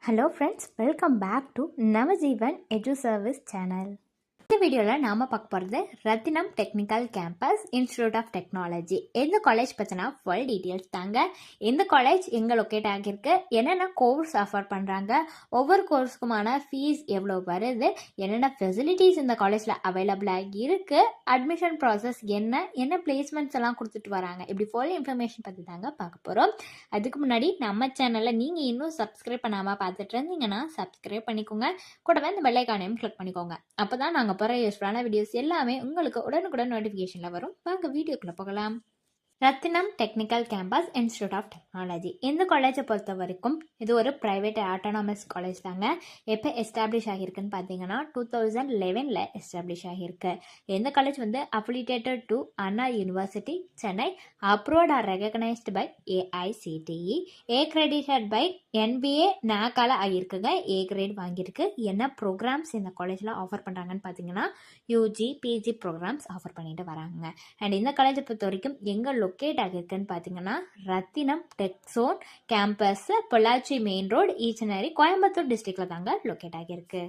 Hello friends, welcome back to Navajeevan Edu Service channel. இந்த வீடியோவில் நாம் பார்க்க போகிறது Rathinam technical campus institute of technology. எந்த காலேஜ் பற்றினா ஃபுல் டீட்டெயில்ஸ் தாங்க. எந்த காலேஜ் எங்கே லொக்கேட் ஆகியிருக்கு, என்னென்ன கோர்ஸ் ஆஃபர் பண்ணுறாங்க, ஒவ்வொரு கோர்ஸுக்குமான ஃபீஸ் எவ்வளோ வருது, என்னென்ன ஃபெசிலிட்டிஸ் இந்த காலேஜில் அவைலபிளாக இருக்குது, அட்மிஷன் ப்ராசஸ் என்ன பிளேஸ்மெண்ட்ஸ் எல்லாம் கொடுத்துட்டு வராங்க, இப்படி ஃபுல் இன்ஃபர்மேஷன் பற்றி தாங்க பார்க்க போகிறோம். அதுக்கு முன்னாடி நம்ம சேனலில் நீங்கள் இன்னும் சப்ஸ்கிரைப் பண்ணாமல் பார்த்துட்டு இருந்தீங்கன்னா சப்ஸ்கிரைப் பண்ணிக்கோங்க. கூடவே இந்த பெல் ஐகானையும் கிளிக் பண்ணிக்கோங்க. அப்போ தான் நாங்கள் போகிற யூஸ்ஃபுல்லான வீடியோஸ் எல்லாமே உங்களுக்கு உடனுக்குடன் நோட்டிஃபிகேஷனில் வரும். வாங்க வீடியோக்குள்ளே போகலாம். Rathinam technical campus institute of technology இந்த காலேஜை பொறுத்த வரைக்கும் இது ஒரு ப்ரைவேட் ஆட்டோனாமஸ் காலேஜ் தாங்க. எப்போ எஸ்டாப்ளிஷ் ஆகியிருக்குன்னு பார்த்தீங்கன்னா 2011 எஸ்டாப்ளிஷ் ஆகியிருக்கு. இந்த college affiliated to Anna university Chennai, approved or recognised by AICTE, accredited by NBA நாக்கால ஆகியிருக்குங்க. ஏ கிரேட் வாங்கியிருக்கு. என்ன ப்ரோக்ராம்ஸ் இந்த காலேஜில் ஆஃபர் பண்ணுறாங்கன்னு பார்த்தீங்கன்னா யூஜி பிஜி ப்ரோக்ராம்ஸ் ஆஃபர் பண்ணிட்டு வராங்க. அண்ட் இந்த காலேஜை பொறுத்த வரைக்கும் எங்கே லொக்கேட் ஆகியிருக்குன்னு பார்த்தீங்கன்னா Rathinam techzone campus, Pollachi main road, Eachanari, Coimbatore டிஸ்ட்ரிக்டில் தாங்க லொக்கேட் ஆகியிருக்கு.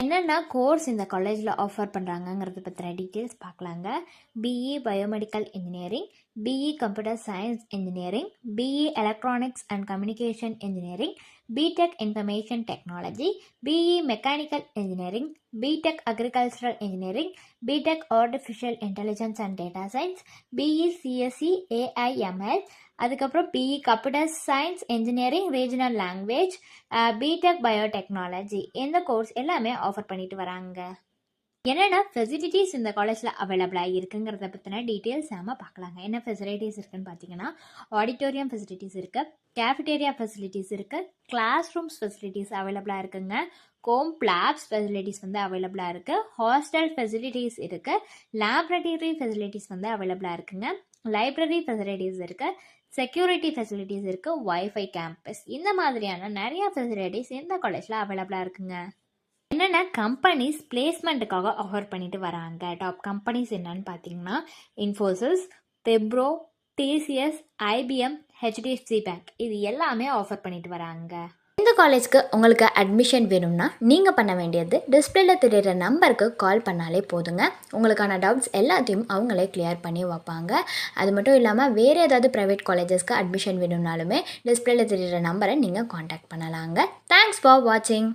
என்னென்ன கோர்ஸ் இந்த காலேஜில் ஆஃபர் பண்ணுறாங்கங்கிறத பற்றின டீட்டெயில்ஸ் பார்க்கலாங்க. BE biomedical engineering, BE computer science engineering, BE electronics and communication engineering, BTech information technology, BE mechanical engineering, BTech agricultural engineering, BTech artificial intelligence and data science, BE CSC AIML, அதுக்கப்புறம் BE computer science engineering regional language, BTech biotechnology இந்த course எல்லாமே offer பண்ணிட்டு வராங்க. என்னென்ன facilities இந்த காலேஜில் அவைலபிளாக இருக்குங்கிறத பற்றின டீட்டெயில்ஸ் நம்ம பார்க்கலாங்க. என்ன ஃபெசிலிட்டிஸ் இருக்குதுன்னு பார்த்தீங்கன்னா ஆடிட்டோரியம் ஃபெசிலிட்டிஸ் இருக்குது, கேஃபிடேரியா ஃபெசிலிட்டிஸ் இருக்குது, கிளாஸ் ரூம்ஸ் ஃபெசிலிட்டிஸ் அவைலபிளாக இருக்குங்க, கோம் லேப்ஸ் ஃபெசிலிட்டிஸ் அவைலபிளாக இருக்குது, ஹாஸ்டல் ஃபெசிலிட்டிஸ் இருக்குது, லேபரட்டரி ஃபெசிலிட்டிஸ் அவைலபிளாக இருக்குங்க, லைப்ரரி ஃபெசிலிட்டிஸ் இருக்குது, செக்யூரிட்டி ஃபெசிலிட்டிஸ் இருக்குது, வைஃபை கேம்பஸ் இந்த மாதிரியான நிறைய ஃபெசிலிட்டிஸ் இந்த காலேஜில் அவைலபிளாக இருக்குங்க. என்னென்ன கம்பெனிஸ் பிளேஸ்மெண்ட்டுக்காக ஆஃபர் பண்ணிட்டு வராங்க, டாப் கம்பெனிஸ் என்னன்னு பார்த்தீங்கன்னா இன்ஃபோசிஸ், பெப்ரோ, டிசிஎஸ், ஐபிஎம், ஹெச்டிஎஃப்சி பேங்க் இது எல்லாமே ஆஃபர் பண்ணிட்டு வராங்க. இந்த காலேஜ்க்கு உங்களுக்கு அட்மிஷன் வேணும்னா நீங்கள் பண்ண வேண்டியது டிஸ்பிளேல தெரியுற நம்பருக்கு கால் பண்ணாலே போதுங்க. உங்களுக்கான டவுட்ஸ் எல்லாத்தையும் அவங்களே கிளியர் பண்ணி வைப்பாங்க. அது மட்டும் இல்லாமல் வேறு ஏதாவது ப்ரைவேட் காலேஜஸ்க்கு அட்மிஷன் வேணும்னாலுமே டிஸ்பிளேல தெரியுற நம்பரை நீங்கள் காண்டாக்ட் பண்ணலாங்க. தேங்க்ஸ் ஃபார் வாட்சிங்.